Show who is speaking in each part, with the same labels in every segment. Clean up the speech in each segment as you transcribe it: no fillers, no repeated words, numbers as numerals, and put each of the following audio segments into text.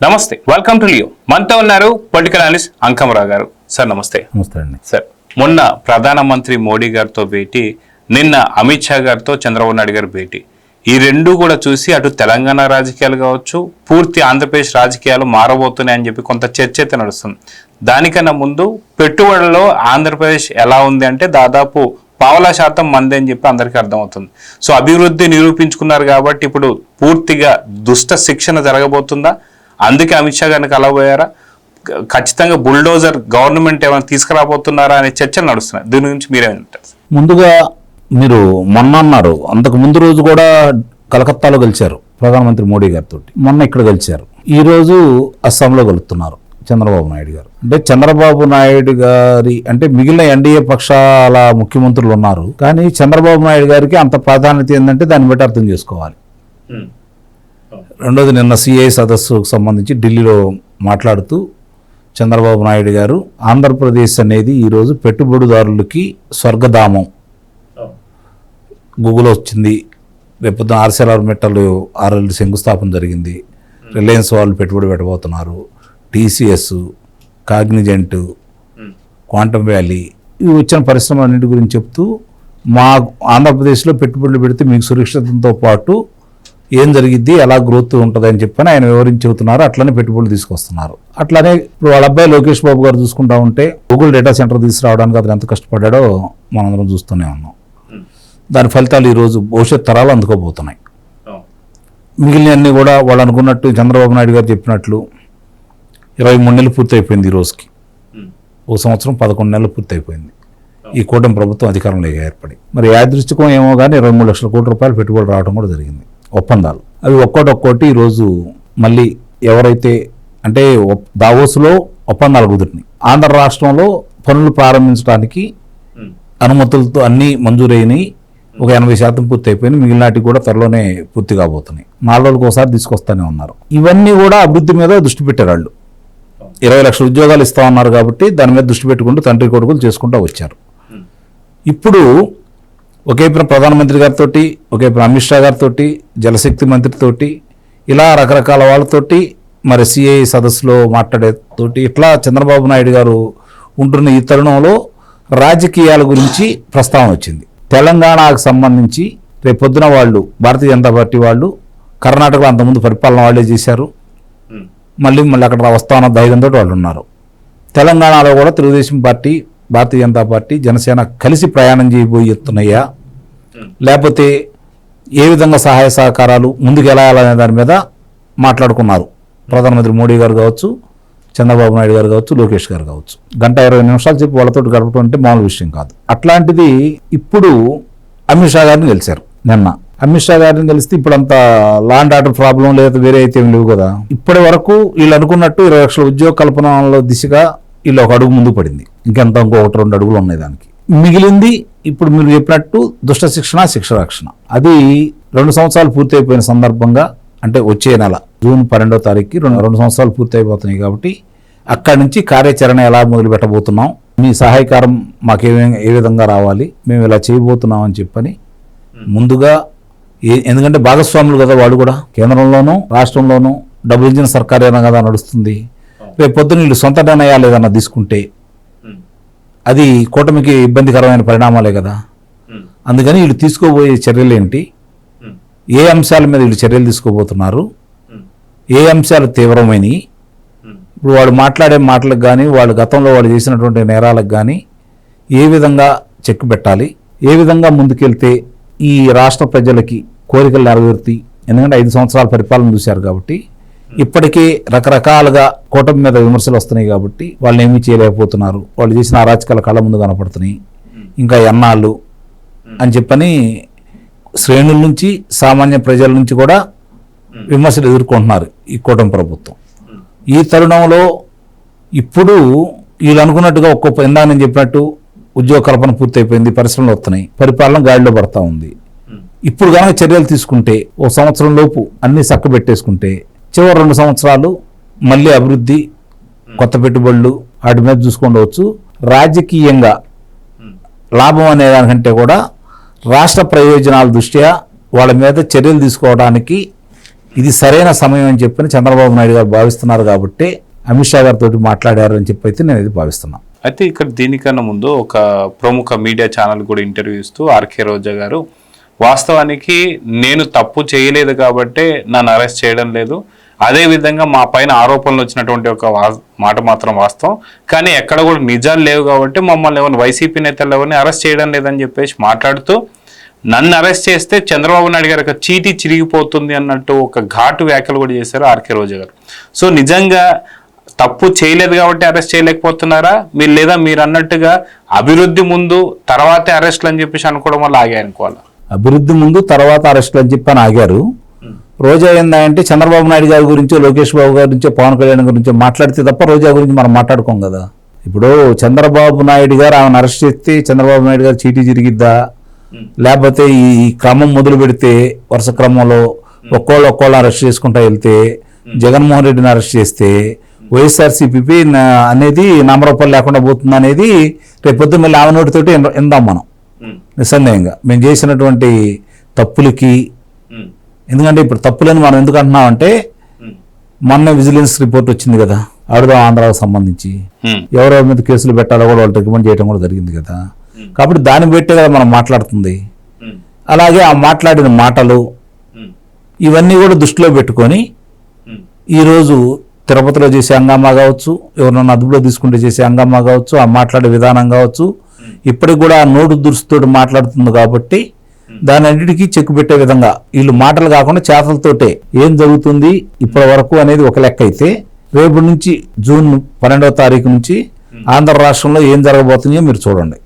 Speaker 1: నమస్తే, welcome to Leo. మనతో ఉన్నారు పొలిటికల్ అనలిస్ట్ అంకమరావు గారు. సార్ నమస్తే.
Speaker 2: నమస్తే అండి.
Speaker 1: సార్, మొన్న ప్రధానమంత్రి మోడీ గారితో భేటీ, నిన్న అమిత్ షా గారితో చంద్రబాబు నాయుడు గారి భేటీ, ఈ రెండు కూడా చూసి అటు తెలంగాణ రాజకీయాలు కావచ్చు, పూర్తి ఆంధ్రప్రదేశ్ రాజకీయాలు మారబోతున్నాయని చెప్పి కొంత చర్చ అయితే నడుస్తుంది. దానికన్నా ముందు పెట్టుబడుల్లో ఆంధ్రప్రదేశ్ ఎలా ఉంది అంటే దాదాపు 50% మంది అని చెప్పి అందరికీ అర్థమవుతుంది. సో అభివృద్ధి నిరూపించుకున్నారు కాబట్టి ఇప్పుడు పూర్తిగా దుష్ట శిక్షణ జరగబోతుందా? అందుకే అమిత్ షా గారిని కలవబోయారా? ఖచ్చితంగా బుల్డోజర్ గవర్నమెంట్ ఏమైనా తీసుకురాబోతున్నారా అనే చర్చలు నడుస్తున్నాయి. దీని గురించి మీరేమంటారు?
Speaker 2: ముందుగా మీరు మొన్న అన్నారు, అంతకు ముందు రోజు కూడా కలకత్తాలో గెలిచారు ప్రధానమంత్రి మోడీ గారితో, మొన్న ఇక్కడ గెలిచారు, ఈ రోజు అస్సాంలో గెలుస్తున్నారు చంద్రబాబు నాయుడు గారు. అంటే చంద్రబాబు నాయుడు గారి అంటే మిగిలిన ఎన్డీఏ పక్షాల ముఖ్యమంత్రులు ఉన్నారు, కానీ చంద్రబాబు నాయుడు గారికి అంత ప్రాధాన్యత ఏంటంటే దాన్ని బట్టి అర్థం చేసుకోవాలి. రెండోది, నిన్న సిఐ సదస్సుకు సంబంధించి ఢిల్లీలో మాట్లాడుతూ చంద్రబాబు నాయుడు గారు ఆంధ్రప్రదేశ్ అనేది ఈరోజు పెట్టుబడిదారులకి స్వర్గధామం, గూగుల్ వచ్చింది, రేపొద్దున ఆర్సెలర్ మెటల్ ఆర్ఎల్ శంకుస్థాపన జరిగింది, రిలయన్స్ వాళ్ళు పెట్టుబడి పెట్టబోతున్నారు, టీసీఎస్, కాగ్నిజెంట్, క్వాంటమ్ వ్యాలీ, ఇవి వచ్చిన పరిశ్రమలన్నింటి గురించి చెప్తూ మా ఆంధ్రప్రదేశ్లో పెట్టుబడులు పెడితే మీకు సురక్షితంతో పాటు ఏం జరిగిద్ది, ఎలా గ్రోత్ ఉంటుంది అని చెప్పని ఆయన వివరించి చెబుతున్నారు. అట్లనే పెట్టుబడులు తీసుకొస్తున్నారు. అట్లానే ఇప్పుడు వాళ్ళ అబ్బాయి లోకేష్ బాబు గారు చూసుకుంటా ఉంటే గూగుల్ డేటా సెంటర్ తీసుకురావడానికి అతను ఎంత కష్టపడ్డాడో మనందరం చూస్తూనే ఉన్నాం. దాని ఫలితాలు ఈరోజు భవిష్యత్ తరాలు అందుకోబోతున్నాయి. మిగిలినవన్నీ కూడా వాళ్ళు అనుకున్నట్టు చంద్రబాబు నాయుడు గారు చెప్పినట్లు 23 నెలలు పూర్తి అయిపోయింది. ఈ రోజుకి ఓ సంవత్సరం 11 నెలలు పూర్తి అయిపోయింది ఈ కూటమి ప్రభుత్వం అధికారంలో ఏర్పడి. మరి యాదృష్టికం ఏమో కానీ 23 లక్షల కోట్ల రూపాయలు పెట్టుబడి రావడం కూడా జరిగింది, ఒప్పందాలు. అవి ఒక్కోటి ఈరోజు మళ్ళీ ఎవరైతే అంటే దావోస్లో ఒప్పందాలు కుదిరినాయి. ఆంధ్ర రాష్ట్రంలో పనులు ప్రారంభించడానికి అనుమతులతో అన్నీ మంజూరైనాయి. ఒక 80% పూర్తి అయిపోయింది. మిగిలినాటికి కూడా త్వరలోనే పూర్తి కాబోతున్నాయి. 4 రోజులకు ఒకసారి తీసుకొస్తానే ఉన్నారు. ఇవన్నీ కూడా అభివృద్ధి మీద దృష్టి పెట్టారు వాళ్ళు. 20 లక్షల ఉద్యోగాలు ఇస్తా ఉన్నారు కాబట్టి దాని మీద దృష్టి పెట్టుకుంటూ తండ్రి కొడుకులు చేసుకుంటూ వచ్చారు. ఇప్పుడు ఒకేపున ప్రధానమంత్రి గారితో, ఒకేపున అమిత్ షా గారితో, జలశక్తి మంత్రితోటి, ఇలా రకరకాల వాళ్ళతోటి, మరి సిఐ సదస్సులో మాట్లాడేతోటి, ఇట్లా చంద్రబాబు నాయుడు గారు ఉంటున్న ఈ తరుణంలో రాజకీయాల గురించి ప్రస్తావన వచ్చింది. తెలంగాణకు సంబంధించి రేపొద్దున వాళ్ళు భారతీయ జనతా పార్టీ వాళ్ళు కర్ణాటకలో అంతకుముందు పరిపాలన వాళ్ళే చేశారు, మళ్ళీ అక్కడ వస్తామన్న ధైర్యంతో వాళ్ళు ఉన్నారు. తెలంగాణలో కూడా తెలుగుదేశం పార్టీ, భారతీయ జనతా పార్టీ, జనసేన కలిసి ప్రయాణం చేయబోతున్నాయా, లేకపోతే ఏ విధంగా సహాయ సహకారాలు ముందుకు వెళ్ళాలనే దాని మీద మాట్లాడుకున్నారు. ప్రధానమంత్రి మోడీ గారు కావచ్చు, చంద్రబాబు నాయుడు గారు కావచ్చు, లోకేష్ గారు కావచ్చు. 1-20 నిమిషాలు చెప్పి వాళ్ళతో గడపడం అంటే మామూలు విషయం కాదు. అట్లాంటిది ఇప్పుడు అమిత్ షా గారిని కలిశారు. నిన్న అమిత్ షా గారిని కలిస్తే ఇప్పుడు అంత లా అండ్ ఆర్డర్ ప్రాబ్లం లేదా వేరే అయితే ఏం లేవు కదా. ఇప్పటి వరకు వీళ్ళు అనుకున్నట్టు 20 లక్షల ఉద్యోగ కల్పనలో దిశగా వీళ్ళు ఒక అడుగు ముందు పడింది. ఇంకెంత ఇంకో 1-2 అడుగులు ఉన్నాయి దానికి. మిగిలింది ఇప్పుడు మీరు చెప్పినట్టు దుష్ట శిక్షణ, శిక్ష రక్షణ. అది 2 సంవత్సరాలు పూర్తి అయిపోయిన సందర్భంగా, అంటే వచ్చే నెల జూన్ 12వ తారీఖుకి 2 సంవత్సరాలు పూర్తి అయిపోతున్నాయి కాబట్టి అక్కడి నుంచి కార్యాచరణ ఎలా మొదలు పెట్టబోతున్నాం, మీ సహాయకారం మాకు ఏ విధంగా రావాలి, మేము ఇలా చేయబోతున్నాం అని చెప్పని ముందుగా ఎందుకంటే భాగస్వాములు కదా వాళ్ళు కూడా, కేంద్రంలోనూ రాష్ట్రంలోనూ డబుల్ ఇంజిన్ సర్కార్ అయినా కదా నడుస్తుంది. రేపు పొద్దున వీళ్ళు సొంత నిర్ణయాలు ఏదన్నా తీసుకుంటే అది కూటమికి ఇబ్బందికరమైన పరిణామాలే కదా. అందుకని వీళ్ళు తీసుకోబోయే చర్యలు ఏంటి, ఏ అంశాల మీద వీళ్ళు చర్యలు తీసుకోబోతున్నారు, ఏ అంశాలు తీవ్రమైనవి, ఇప్పుడు వాళ్ళు మాట్లాడే మాటలకు కానీ, వాళ్ళు గతంలో వాళ్ళు చేసినటువంటి నేరాలకు కానీ ఏ విధంగా చెక్ పెట్టాలి, ఏ విధంగా ముందుకెళ్తే ఈ రాష్ట్ర ప్రజలకి కోరికలు నెరవేరుతాయి. ఎందుకంటే 5 సంవత్సరాల పరిపాలన చూశారు కాబట్టి ఇప్పటికే రకరకాలుగా కూటమి మీద విమర్శలు వస్తున్నాయి కాబట్టి వాళ్ళు ఏమీ చేయలేకపోతున్నారు. వాళ్ళు చేసిన అరాచకాల కళ్ళ ముందు కనపడుతున్నాయి. ఇంకా ఎన్నాళ్ళు అని చెప్పని శ్రేణుల నుంచి, సామాన్య ప్రజల నుంచి కూడా విమర్శలు ఎదుర్కొంటున్నారు ఈ కూటమి ప్రభుత్వం. ఈ తరుణంలో ఇప్పుడు వీళ్ళు అనుకున్నట్టుగా ఇందా నేను చెప్పినట్టు ఉద్యోగ కల్పన పూర్తయిపోయింది, పరిశ్రమలు వస్తున్నాయి, పరిపాలన గాడిలో పడతా ఉంది. ఇప్పుడు కనుక చర్యలు తీసుకుంటే 1 సంవత్సరం లోపు అన్ని చక్కబెట్టేసుకుంటే చివరి 2 సంవత్సరాలు మళ్ళీ అభివృద్ధి, కొత్త పెట్టుబడులు వాటి మీద చూసుకోవచ్చు. రాజకీయంగా లాభం అనే దానికంటే కూడా రాష్ట్ర ప్రయోజనాల దృష్ట్యా వాళ్ళ మీద చర్యలు తీసుకోవడానికి ఇది సరైన సమయం అని చెప్పని చంద్రబాబు నాయుడు గారు భావిస్తున్నారు కాబట్టి అమిత్ షా గారితో మాట్లాడారు అని చెప్పి అయితే నేను ఇది భావిస్తున్నాను.
Speaker 1: అయితే ఇక్కడ దీనికన్నా ముందు ఒక ప్రముఖ మీడియా ఛానల్ కూడా ఇంటర్వ్యూ ఇస్తూ ఆర్కే రోజా గారు వాస్తవానికి నేను తప్పు చేయలేదు కాబట్టే నన్ను అరెస్ట్ చేయడం లేదు, అదేవిధంగా మా పైన ఆరోపణలు వచ్చినటువంటి ఒక మాట మాత్రం వాస్తవం, కానీ ఎక్కడ కూడా నిజాలు లేవు కాబట్టి మమ్మల్ని ఎవరిని వైసీపీ నేతలు ఎవరిని అరెస్ట్ చేయడం లేదని చెప్పేసి మాట్లాడుతూ నన్ను అరెస్ట్ చేస్తే చంద్రబాబు నాయుడు గారి యొక్క చీటీ చిరిగిపోతుంది అన్నట్టు ఒక ఘాటు వ్యాఖ్యలు కూడా చేశారు ఆర్కే రోజా గారు. సో నిజంగా తప్పు చేయలేదు కాబట్టి అరెస్ట్ చేయలేకపోతున్నారా మీరు, లేదా మీరు అన్నట్టుగా అభివృద్ధి ముందు తర్వాతే అరెస్ట్లు అని చెప్పేసి అనుకోవడం వల్ల ఆగాయి అనుకోవాలా?
Speaker 2: అభివృద్ధి ముందు తర్వాత అరెస్టులు అని చెప్పి ఆగారు. రోజా ఏందంటే చంద్రబాబు నాయుడు గారి గురించో లోకేష్ బాబు గారి గురించో పవన్ కళ్యాణ్ గురించో మాట్లాడితే తప్ప రోజా గురించి మనం మాట్లాడుకోం కదా. ఇప్పుడు చంద్రబాబు నాయుడు గారు ఆమెను అరెస్ట్ చేస్తే చంద్రబాబు నాయుడు గారు చీటీ జరిగిద్దా, లేకపోతే ఈ క్రమం మొదలు పెడితే వరుస క్రమంలో ఒక్కోళ్ళు అరెస్ట్ చేసుకుంటా వెళ్తే జగన్మోహన్ రెడ్డిని అరెస్ట్ చేస్తే వైఎస్ఆర్సీపీ అనేది నామరూపాలు లేకుండా పోతుంది అనేది రేపొద్దు మళ్ళీ ఆమె నోటితోటి విందాం మనం. నిస్సందేహంగా మేము చేసినటువంటి తప్పులకి, ఎందుకంటే ఇప్పుడు తప్పులని మనం ఎందుకు అంటున్నామంటే మొన్న విజిలెన్స్ రిపోర్ట్ వచ్చింది కదా ఆడుదాం ఆంధ్రాకు సంబంధించి, ఎవరెవరి మీద కేసులు పెట్టాలో కూడా వాళ్ళు రికమెండ్ చేయడం కూడా జరిగింది కదా. కాబట్టి దాన్ని పెట్టే కదా మనం మాట్లాడుతుంది. అలాగే ఆ మాట్లాడిన మాటలు ఇవన్నీ కూడా దృష్టిలో పెట్టుకొని ఈరోజు తిరుపతిలో చేసే హంగామా కావచ్చు, ఎవరినన్నా అదుపులో తీసుకుంటే చేసే హంగామా కావచ్చు, ఆ మాట్లాడే విధానం కావచ్చు, ఇప్పటికి కూడా నోటు దురుస్తుతో మాట్లాడుతుంది కాబట్టి దాని అన్నిటికీ చెక్కు పెట్టే విధంగా వీళ్ళు మాటలు కాకుండా చేతలతోటే ఏం జరుగుతుంది ఇప్పటి వరకు అనేది ఒక లెక్క అయితే, రేపు నుంచి జూన్ 12వ తారీఖు నుంచి ఆంధ్ర రాష్ట్రంలో ఏం జరగబోతుందో మీరు చూడండి.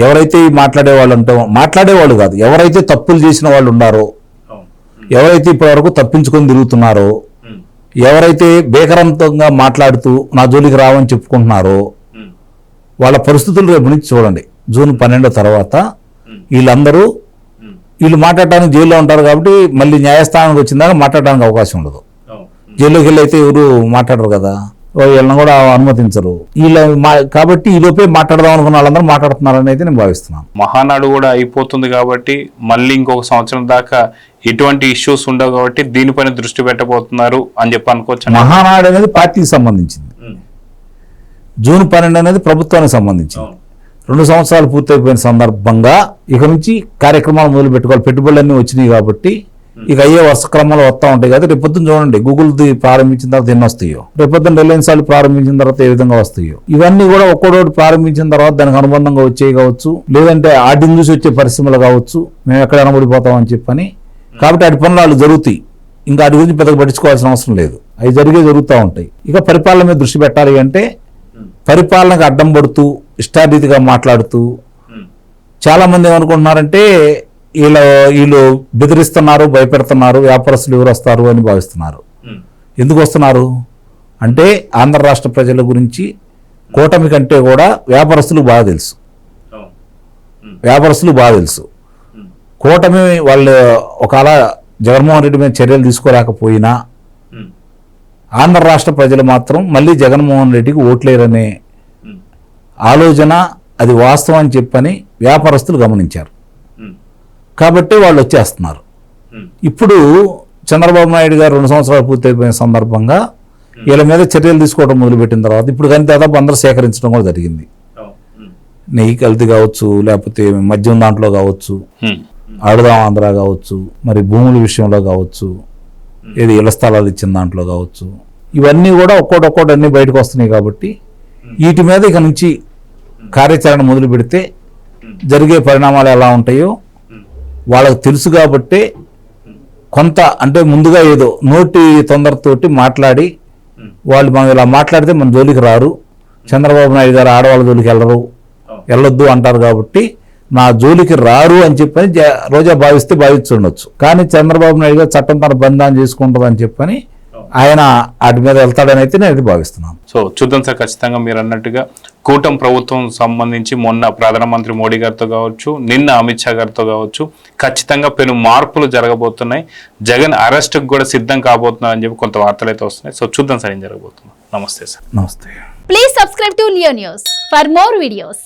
Speaker 2: ఎవరైతే ఈ మాట్లాడేవాళ్ళు కాదు, ఎవరైతే తప్పులు చేసిన వాళ్ళు ఉన్నారో, ఎవరైతే ఇప్పటి వరకు తప్పించుకొని తిరుగుతున్నారో, ఎవరైతే బేకరంతంగా మాట్లాడుతూ నా జోలికి రావని చెప్పుకుంటున్నారో వాళ్ళ పరిస్థితులు రేపు నుంచి చూడండి. జూన్ 12 తర్వాత వీళ్ళు మాట్లాడటానికి జైల్లో ఉంటారు కాబట్టి మళ్ళీ న్యాయస్థానానికి వచ్చిందాక మాట్లాడడానికి అవకాశం ఉండదు. జైల్లోకి వెళ్ళి అయితే ఎవరు మాట్లాడరు కదా, వీళ్ళని కూడా అనుమతించరు. కాబట్టి ఈలోపే మాట్లాడదాం అనుకున్న వాళ్ళందరూ మాట్లాడుతున్నారని అయితే నేను భావిస్తున్నాను.
Speaker 1: మహానాడు కూడా అయిపోతుంది కాబట్టి మళ్ళీ ఇంకొక సంవత్సరం దాకా ఎటువంటి ఇష్యూస్ ఉండవు కాబట్టి దీనిపైన దృష్టి పెట్టబోతున్నారు అని చెప్పి అనుకోవచ్చు.
Speaker 2: మహానాడు అనేది పార్టీకి సంబంధించింది, జూన్ 12 అనేది ప్రభుత్వానికి సంబంధించింది. 2 సంవత్సరాలు పూర్తయిపోయిన సందర్భంగా ఇక నుంచి కార్యక్రమాలు మొదలు పెట్టుకోవాలి. పెట్టుబడులన్నీ వచ్చినాయి కాబట్టి ఇక అయ్యే వరుస క్రమంలో వస్తూ ఉంటాయి కదా. రేపొద్దున చూడండి, గూగుల్ది ప్రారంభించిన తర్వాత ఎన్ని వస్తాయో, రేపొద్దున రిలయన్స్ వాళ్ళు ప్రారంభించిన తర్వాత ఏ విధంగా వస్తాయో, ఇవన్నీ కూడా ఒక్కోటి ప్రారంభించిన తర్వాత దానికి అనుబంధంగా వచ్చేవి కావచ్చు, లేదంటే ఆటిని చూసి వచ్చే పరిశ్రమలు కావచ్చు, మేము ఎక్కడ అనబడిపోతామని చెప్పని. కాబట్టి అటు పనులు వాళ్ళు జరుగుతాయి, ఇంకా వాటి గురించి పెద్దగా పట్టించుకోవాల్సిన అవసరం లేదు, అవి జరుగుతూ ఉంటాయి. ఇక పరిపాలన మీద దృష్టి పెట్టాలి అంటే పరిపాలనకు అడ్డం పడుతూ ఇష్టారీతిగా మాట్లాడుతూ చాలా మంది ఏమనుకుంటున్నారంటే వీళ్ళు బెదిరిస్తున్నారు, భయపెడుతున్నారు, వ్యాపారస్తులు ఎవరు వస్తారు అని భావిస్తున్నారు. ఎందుకు వస్తున్నారు అంటే ఆంధ్ర రాష్ట్ర ప్రజల గురించి కూటమి కంటే కూడా వ్యాపారస్తులు బాగా తెలుసు. కూటమి వాళ్ళు ఒకవేళ జగన్మోహన్ రెడ్డి మీద చర్యలు తీసుకోలేకపోయినా ఆంధ్ర రాష్ట్ర ప్రజలు మాత్రం మళ్ళీ జగన్మోహన్ రెడ్డికి ఓట్లేరనే ఆలోచన అది వాస్తవం అని చెప్పని వ్యాపారస్తులు గమనించారు. కాబట్టి వాళ్ళు వచ్చేస్తున్నారు. ఇప్పుడు చంద్రబాబు నాయుడు గారు 2 సంవత్సరాలు పూర్తయిపోయిన సందర్భంగా వీళ్ళ మీద చర్యలు తీసుకోవడం మొదలుపెట్టిన తర్వాత ఇప్పుడు కానీ దాదాపు అందరూ సేకరించడం కూడా జరిగింది. నెయ్యి కల్తీ కావచ్చు, లేకపోతే మద్యం దాంట్లో కావచ్చు, ఆడుదాం ఆంధ్ర కావచ్చు, మరి భూముల విషయంలో కావచ్చు, ఏది ఇళ్ల స్థలాలు ఇచ్చిన దాంట్లో కావచ్చు, ఇవన్నీ కూడా ఒక్కోటి అన్నీ బయటకు వస్తున్నాయి. కాబట్టి వీటి మీద ఇక నుంచి కార్యాచరణ మొదలు పెడితే జరిగే పరిణామాలు ఎలా ఉంటాయో వాళ్ళకు తెలుసు. కాబట్టి కొంత అంటే ముందుగా ఏదో నోటి తొందరతోటి మాట్లాడి వాళ్ళు మనం ఇలా మాట్లాడితే మన జోలికి రారు, చంద్రబాబు నాయుడు గారు ఆడవాళ్ళ జోలికి వెళ్ళొద్దు అంటారు కాబట్టి నా జోలికి రారు అని చెప్పని రోజా భావిస్తుండొచ్చు. కానీ చంద్రబాబు నాయుడు గారు చట్టం తన బంధాన్ని చేసుకుంటుంది అని చెప్పని ఆయన వాటి మీద వెళ్తాడని అయితే నేను భావిస్తున్నాను.
Speaker 1: సో చూద్దాం సార్, ఖచ్చితంగా మీరు అన్నట్టుగా కూటమి ప్రభుత్వం సంబంధించి మొన్న ప్రధానమంత్రి మోడీ గారితో కావచ్చు, నిన్న అమిత్ షా గారితో కావచ్చు, ఖచ్చితంగా పెను మార్పులు జరగబోతున్నాయి. జగన్ అరెస్ట్కి కూడా సిద్ధం కాబోతున్నారు అని చెప్పి కొంత వార్తలు అయితే వస్తున్నాయి. సో చూద్దాం సార్ ఏం జరగబోతుంది. నమస్తే సార్.
Speaker 2: నమస్తే.
Speaker 3: Please subscribe to Leo news for more videos.